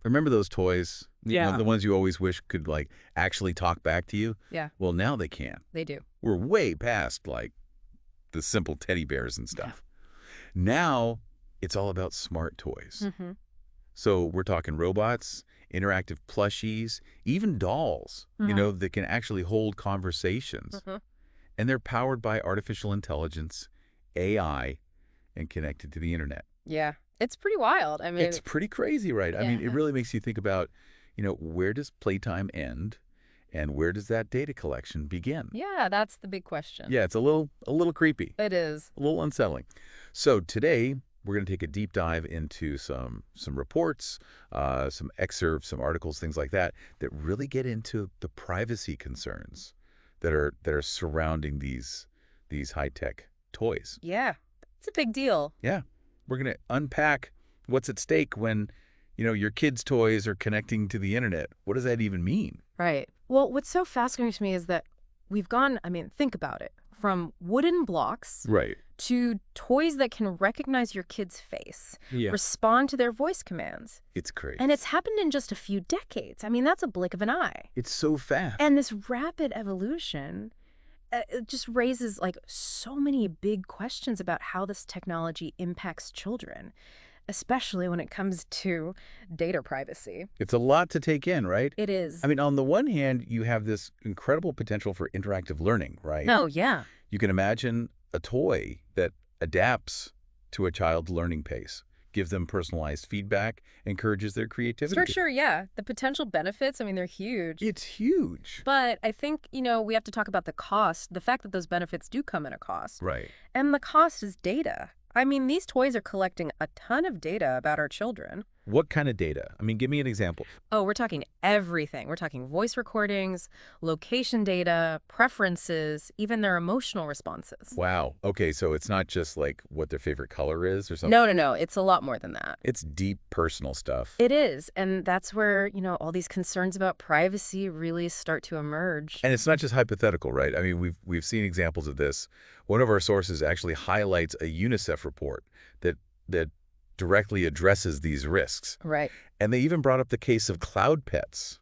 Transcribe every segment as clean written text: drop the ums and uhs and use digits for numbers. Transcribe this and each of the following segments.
Remember those toys? Yeah. The ones you always wish could, like, actually talk back to you? Yeah, Well, now they can. they do. We're way past, like, the simple teddy bears and stuff. Now, it's all about smart toys. Mm-hmm. So we're talking robots, interactive plushies, even dolls, that can actually hold conversations. Mm-hmm. And they're powered by artificial intelligence, AI, and connected to the internet. Yeah, it's pretty wild. I mean, It's pretty crazy, right? I mean, it yeah. really makes you think about, where does playtime end and where does that data collection begin? Yeah, that's the big question. Yeah, it's a little creepy, It is. a little unsettling. So today we're going to take a deep dive into some reports, some excerpts, some articles, things like that really get into the privacy concerns that are surrounding these high-tech toys. Yeah, it's a big deal. Yeah. We're going to unpack what's at stake when, your kids' toys are connecting to the internet. What does that even mean? Right. Well, what's so fascinating to me is that we've gone, I mean, think about it, from wooden blocks Right. to toys that can recognize your kid's face, Yeah. respond to their voice commands. It's crazy. And it's happened in just a few decades. I mean, that's a blink of an eye. It's so fast. And this rapid evolution it just raises like so many big questions about how this technology impacts children, especially when it comes to data privacy. It's a lot to take in, right? It is. I mean, on the one hand, you have this incredible potential for interactive learning, right? Oh, yeah. You can imagine a toy that adapts to a child's learning pace, gives them personalized feedback, encourages their creativity. For sure, yeah. The potential benefits, I mean, they're huge. It's huge. But I think, we have to talk about the cost, the fact that those benefits do come at a cost. Right. And the cost is data. I mean, these toys are collecting a ton of data about our children. What kind of data? I mean, give me an example. Oh, we're talking everything. We're talking voice recordings, location data, preferences, even their emotional responses. Wow. Okay, so it's not just like what their favorite color is or something. No. It's a lot more than that. It's deep personal stuff. It is. And that's where, all these concerns about privacy really start to emerge. And it's not just hypothetical, right? I mean, we've seen examples of this. One of our sources actually highlights a UNICEF report that directly addresses these risks. Right. And they even brought up the case of cloud pets.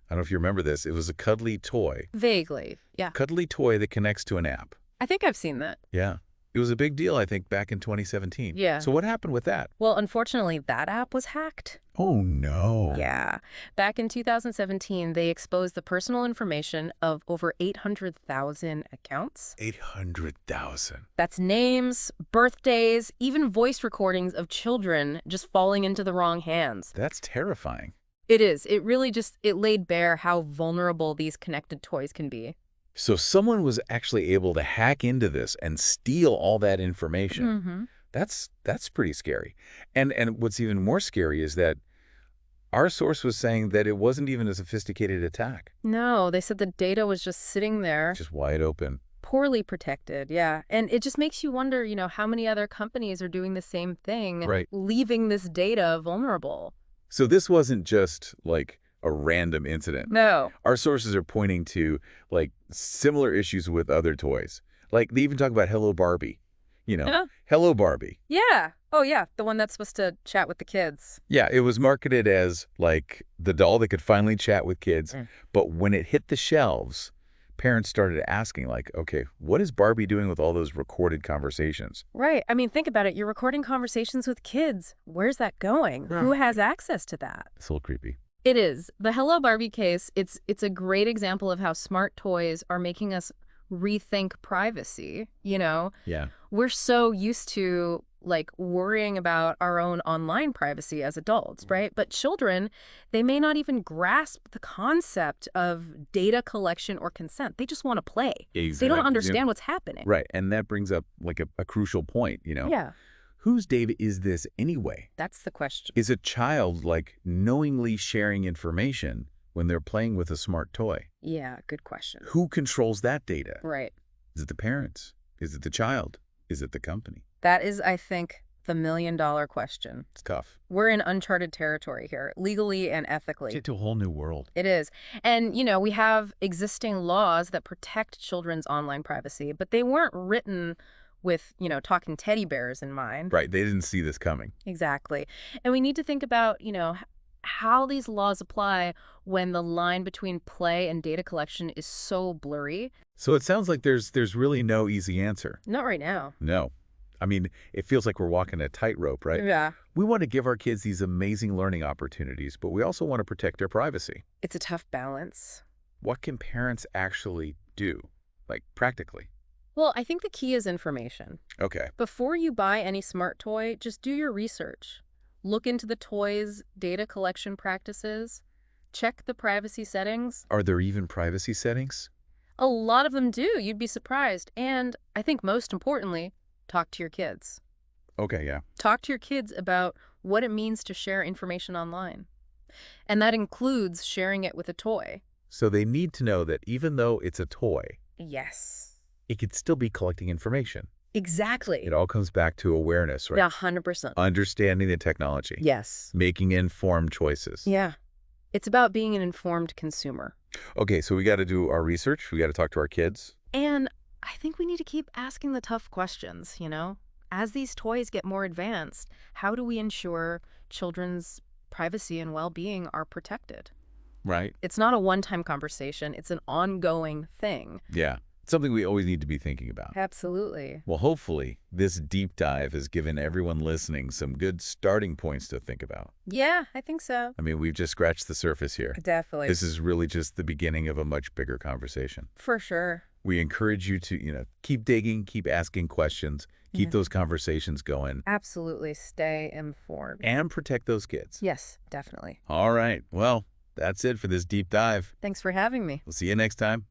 I don't know if you remember this. It was a cuddly toy. Vaguely, yeah. Cuddly toy that connects to an app. I think I've seen that. Yeah. It was a big deal, I think, back in 2017. Yeah. So what happened with that? Well, unfortunately, that app was hacked. Oh, no. Yeah. Back in 2017, they exposed the personal information of over 800,000 accounts. 800,000. That's names, birthdays, even voice recordings of children just falling into the wrong hands. That's terrifying. It is. It really it laid bare how vulnerable these connected toys can be. So someone was actually able to hack into this and steal all that information. Mm-hmm. That's pretty scary. And what's even more scary is that our source was saying that it wasn't even a sophisticated attack. No, they said the data was just sitting there. Just wide open. Poorly protected, yeah. And it just makes you wonder, how many other companies are doing the same thing, Right. leaving this data vulnerable. So this wasn't just like a random incident. No. Our sources are pointing to like similar issues with other toys. Like they even talk about Hello Barbie. Yeah. Hello Barbie. Yeah. Oh, yeah. The one that's supposed to chat with the kids. Yeah, it was marketed as like the doll that could finally chat with kids. But when it hit the shelves, parents started asking like, okay, what is Barbie doing with all those recorded conversations? Right. I mean, think about it. You're recording conversations with kids. Where's that going? Who has access to that? It's a little creepy. It is. The Hello Barbie case, it's a great example of how smart toys are making us rethink privacy, Yeah. We're so used to like worrying about our own online privacy as adults, right? But children, they may not even grasp the concept of data collection or consent. They just want to play. Exactly. They don't understand what's happening. Right. And that brings up like a crucial point, Yeah, Whose data is this anyway? that's the question. Is a child like knowingly sharing information when they're playing with a smart toy? Yeah, good question. Who controls that data? Right. Is it the parents? Is it the child? Is it the company? That is, I think, the million-dollar question. It's tough. We're in uncharted territory here, legally and ethically. Get to a whole new world. It is. And, we have existing laws that protect children's online privacy, but they weren't written with, talking teddy bears in mind. Right. They didn't see this coming. Exactly. And we need to think about, how these laws apply when the line between play and data collection is so blurry. So it sounds like there's really no easy answer. Not right now. No. I mean, it feels like we're walking a tightrope, right? Yeah. We want to give our kids these amazing learning opportunities, but we also want to protect their privacy. It's a tough balance. What can parents actually do, like practically? Well, I think the key is information. Okay. Before you buy any smart toy, just do your research. Look into the toy's data collection practices. Check the privacy settings. Are there even privacy settings? A lot of them do. You'd be surprised. And I think most importantly, talk to your kids. Okay, yeah. Talk to your kids about what it means to share information online. And that includes sharing it with a toy. So they need to know that even though it's a toy, Yes. it could still be collecting information. Exactly. It all comes back to awareness, right? Yeah, 100%. Understanding the technology. Yes. Making informed choices. Yeah. It's about being an informed consumer. Okay, so we got to do our research. We got to talk to our kids. And I think we need to keep asking the tough questions, you know? As these toys get more advanced, how do we ensure children's privacy and well-being are protected? Right. It's not a one-time conversation. It's an ongoing thing. Yeah. It's something we always need to be thinking about. Absolutely. Well, hopefully, this deep dive has given everyone listening some good starting points to think about. Yeah, I think so. I mean, we've just scratched the surface here. Definitely. This is really just the beginning of a much bigger conversation. For sure. We encourage you to, keep digging, keep asking questions, keep Yeah. those conversations going, Absolutely. Stay informed. and protect those kids. Yes, definitely. All right. Well, that's it for this deep dive. Thanks for having me. We'll see you next time.